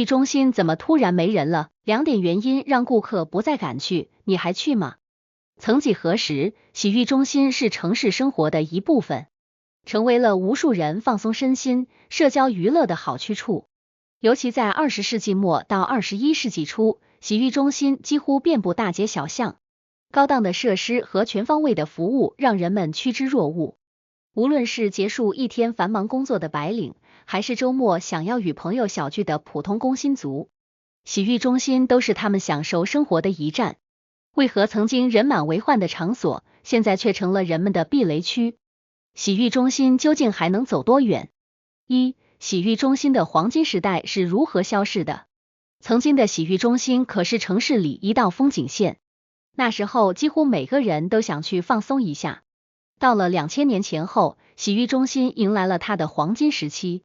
浴中心怎么突然没人了？2点原因让顾客不再敢去，你还去吗？曾几何时，洗浴中心是城市生活的一部分，成为了无数人放松身心、社交娱乐的好去处。尤其在20世纪末到21世纪初，洗浴中心几乎遍布大街小巷，高档的设施和全方位的服务让人们趋之若鹜。无论是结束一天繁忙工作的白领，还是周末想要与朋友小聚的普通工薪族，洗浴中心都是他们享受生活的一站。为何曾经人满为患的场所，现在却成了人们的避雷区？洗浴中心究竟还能走多远？洗浴中心的黄金时代是如何消逝的？曾经的洗浴中心可是城市里一道风景线，那时候几乎每个人都想去放松一下。到了2000年前后，洗浴中心迎来了它的黄金时期，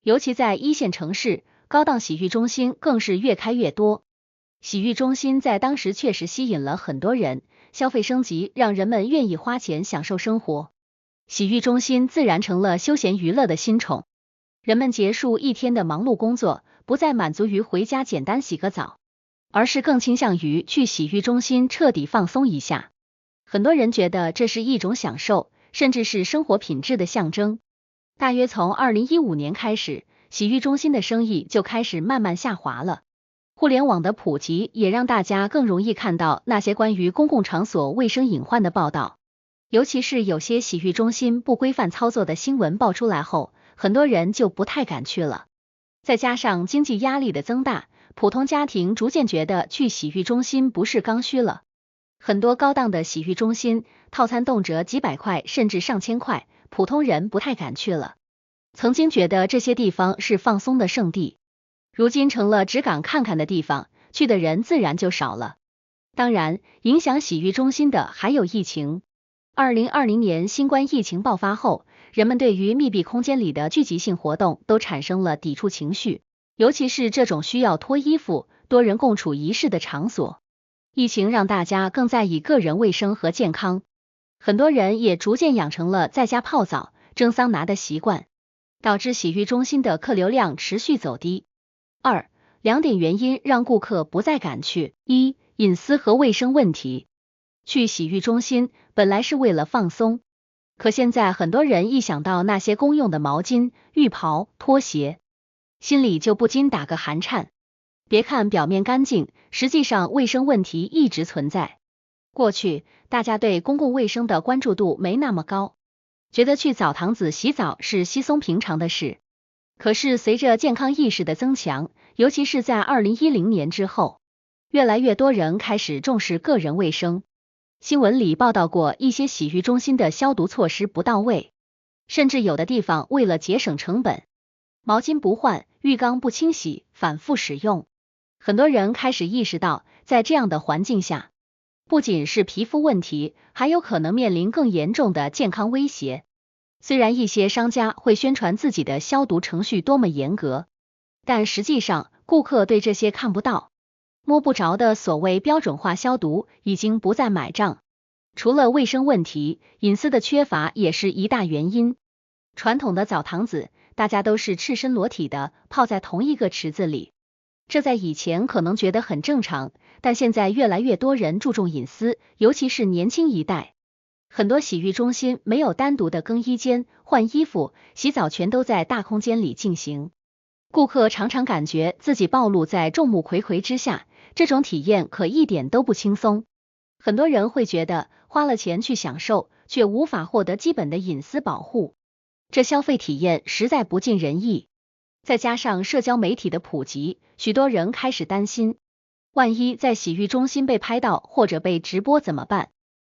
尤其在1线城市，高档洗浴中心更是越开越多。洗浴中心在当时确实吸引了很多人，消费升级让人们愿意花钱享受生活，洗浴中心自然成了休闲娱乐的新宠。人们结束一天的忙碌工作，不再满足于回家简单洗个澡，而是更倾向于去洗浴中心彻底放松一下。很多人觉得这是一种享受，甚至是生活品质的象征。大约从2015年开始，洗浴中心的生意就开始慢慢下滑了。互联网的普及也让大家更容易看到那些关于公共场所卫生隐患的报道，尤其是有些洗浴中心不规范操作的新闻爆出来后，很多人就不太敢去了。再加上经济压力的增大，普通家庭逐渐觉得去洗浴中心不是刚需了。很多高档的洗浴中心套餐动辄几百块甚至上千块，普通人不太敢去了。曾经觉得这些地方是放松的圣地，如今成了只敢看看的地方，去的人自然就少了。当然，影响洗浴中心的还有疫情。2020年新冠疫情爆发后，人们对于密闭空间里的聚集性活动都产生了抵触情绪，尤其是这种需要脱衣服、多人共处一室的场所。疫情让大家更在意个人卫生和健康，很多人也逐渐养成了在家泡澡、蒸桑拿的习惯，导致洗浴中心的客流量持续走低。2点原因让顾客不再敢去。隐私和卫生问题。去洗浴中心本来是为了放松，可现在很多人一想到那些公用的毛巾、浴袍、拖鞋，心里就不禁打个寒颤。别看表面干净，实际上卫生问题一直存在。过去大家对公共卫生的关注度没那么高，觉得去澡堂子洗澡是稀松平常的事。可是随着健康意识的增强，尤其是在2010年之后，越来越多人开始重视个人卫生。新闻里报道过一些洗浴中心的消毒措施不到位，甚至有的地方为了节省成本，毛巾不换，浴缸不清洗，反复使用。很多人开始意识到，在这样的环境下，不仅是皮肤问题，还有可能面临更严重的健康威胁。虽然一些商家会宣传自己的消毒程序多么严格，但实际上顾客对这些看不到、摸不着的所谓标准化消毒已经不再买账。除了卫生问题，隐私的缺乏也是一大原因。传统的澡堂子，大家都是赤身裸体的泡在同一个池子里，这在以前可能觉得很正常，但现在越来越多人注重隐私，尤其是年轻一代。很多洗浴中心没有单独的更衣间，换衣服、洗澡全都在大空间里进行。顾客常常感觉自己暴露在众目睽睽之下，这种体验可一点都不轻松。很多人会觉得花了钱去享受，却无法获得基本的隐私保护，这消费体验实在不尽人意。再加上社交媒体的普及，许多人开始担心，万一在洗浴中心被拍到或者被直播怎么办？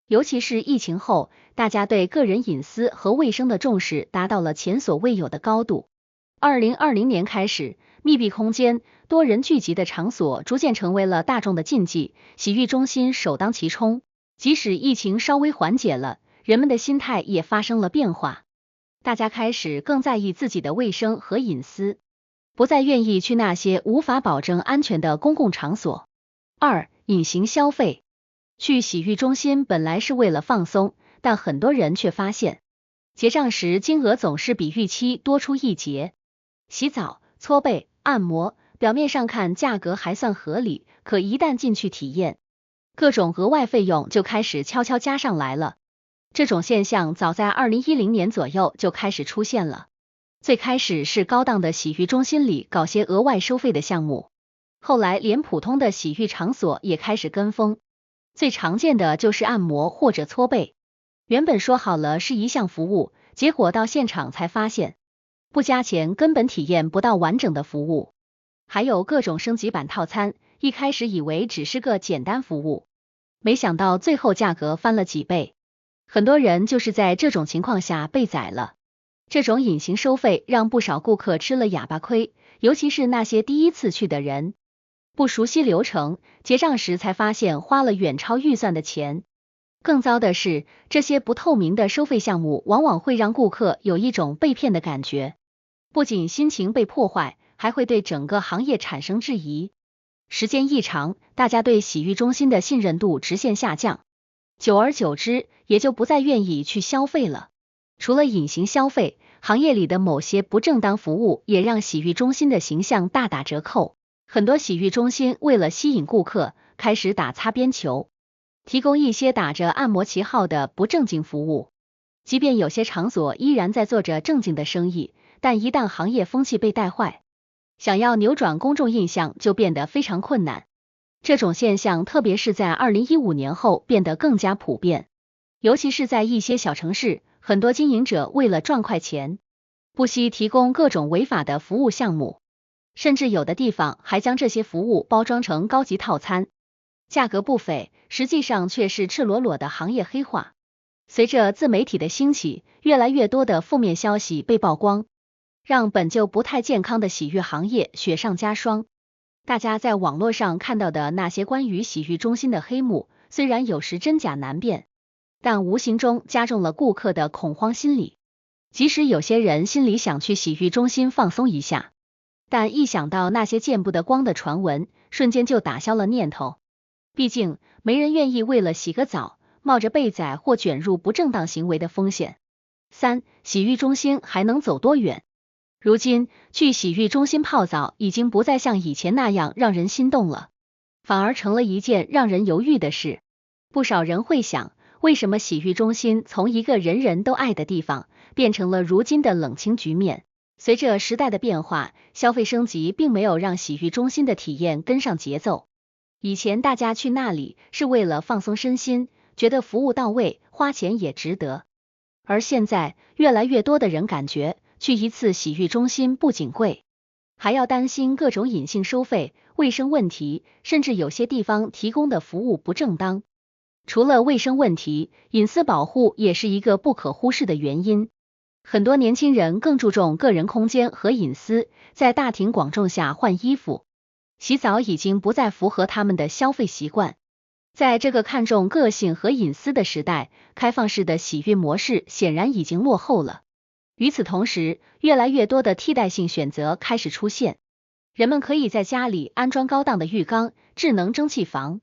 尤其是疫情后，大家对个人隐私和卫生的重视达到了前所未有的高度。2020年开始，密闭空间、多人聚集的场所逐渐成为了大众的禁忌，洗浴中心首当其冲。即使疫情稍微缓解了，人们的心态也发生了变化，大家开始更在意自己的卫生和隐私，不再愿意去那些无法保证安全的公共场所。隐形消费。去洗浴中心本来是为了放松，但很多人却发现，结账时金额总是比预期多出一截。洗澡、搓背、按摩、表面上看价格还算合理，可一旦进去体验，各种额外费用就开始悄悄加上来了。这种现象早在2010年左右就开始出现了。最开始是高档的洗浴中心里搞些额外收费的项目，后来连普通的洗浴场所也开始跟风。最常见的就是按摩或者搓背，原本说好了是一项服务，结果到现场才发现，不加钱根本体验不到完整的服务。还有各种升级版套餐，一开始以为只是个简单服务，没想到最后价格翻了几倍。很多人就是在这种情况下被宰了。这种隐形收费让不少顾客吃了哑巴亏，尤其是那些第一次去的人，不熟悉流程，结账时才发现花了远超预算的钱。更糟的是，这些不透明的收费项目往往会让顾客有一种被骗的感觉，不仅心情被破坏，还会对整个行业产生质疑。时间一长，大家对洗浴中心的信任度直线下降，久而久之，也就不再愿意去消费了。除了隐形消费，行业里的某些不正当服务也让洗浴中心的形象大打折扣。很多洗浴中心为了吸引顾客，开始打擦边球，提供一些打着按摩旗号的不正经服务。即便有些场所依然在做着正经的生意，但一旦行业风气被带坏，想要扭转公众印象就变得非常困难。这种现象特别是在2015年后变得更加普遍，尤其是在一些小城市，很多经营者为了赚快钱，不惜提供各种违法的服务项目，甚至有的地方还将这些服务包装成高级套餐，价格不菲，实际上却是赤裸裸的行业黑化。随着自媒体的兴起，越来越多的负面消息被曝光，让本就不太健康的洗浴行业雪上加霜。大家在网络上看到的那些关于洗浴中心的黑幕，虽然有时真假难辨，但无形中加重了顾客的恐慌心理。即使有些人心里想去洗浴中心放松一下，但一想到那些见不得光的传闻，瞬间就打消了念头。毕竟，没人愿意为了洗个澡，冒着被宰或卷入不正当行为的风险。3. 洗浴中心还能走多远？如今，去洗浴中心泡澡已经不再像以前那样让人心动了，反而成了一件让人犹豫的事。不少人会想，为什么洗浴中心从一个人人都爱的地方，变成了如今的冷清局面？随着时代的变化，消费升级并没有让洗浴中心的体验跟上节奏。以前大家去那里是为了放松身心，觉得服务到位，花钱也值得。而现在，越来越多的人感觉，去一次洗浴中心不仅贵，还要担心各种隐性收费、卫生问题，甚至有些地方提供的服务不正当。除了卫生问题，隐私保护也是一个不可忽视的原因。很多年轻人更注重个人空间和隐私，在大庭广众下换衣服、洗澡已经不再符合他们的消费习惯。在这个看重个性和隐私的时代，开放式的洗浴模式显然已经落后了。与此同时，越来越多的替代性选择开始出现，人们可以在家里安装高档的浴缸、智能蒸汽房，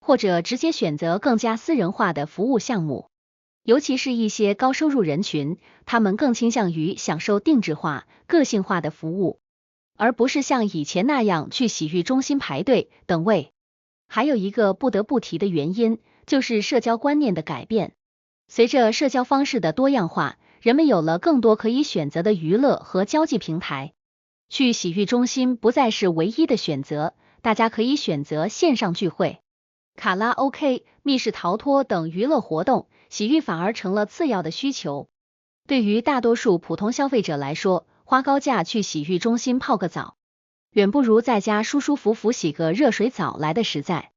或者直接选择更加私人化的服务项目。尤其是一些高收入人群，他们更倾向于享受定制化、个性化的服务，而不是像以前那样去洗浴中心排队等位。还有一个不得不提的原因，就是社交观念的改变。随着社交方式的多样化，人们有了更多可以选择的娱乐和交际平台。去洗浴中心不再是唯一的选择，大家可以选择线上聚会、卡拉 OK、密室逃脱等娱乐活动，洗浴反而成了次要的需求。对于大多数普通消费者来说，花高价去洗浴中心泡个澡，远不如在家舒舒服服洗个热水澡来的实在。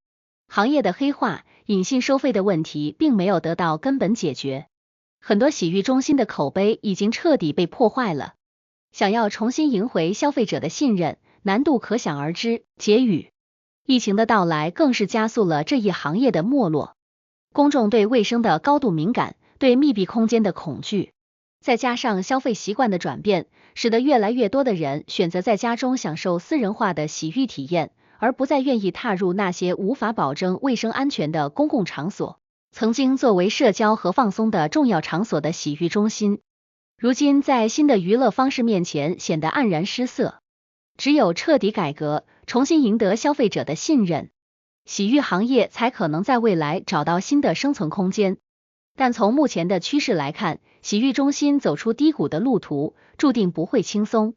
行业的黑化、隐性收费的问题并没有得到根本解决，很多洗浴中心的口碑已经彻底被破坏了。想要重新赢回消费者的信任，难度可想而知。结语：疫情的到来更是加速了这一行业的没落。公众对卫生的高度敏感，对密闭空间的恐惧，再加上消费习惯的转变，使得越来越多的人选择在家中享受私人化的洗浴体验，而不再愿意踏入那些无法保证卫生安全的公共场所。曾经作为社交和放松的重要场所的洗浴中心，如今在新的娱乐方式面前显得黯然失色。只有彻底改革，重新赢得消费者的信任，洗浴行业才可能在未来找到新的生存空间。但从目前的趋势来看，洗浴中心走出低谷的路途注定不会轻松。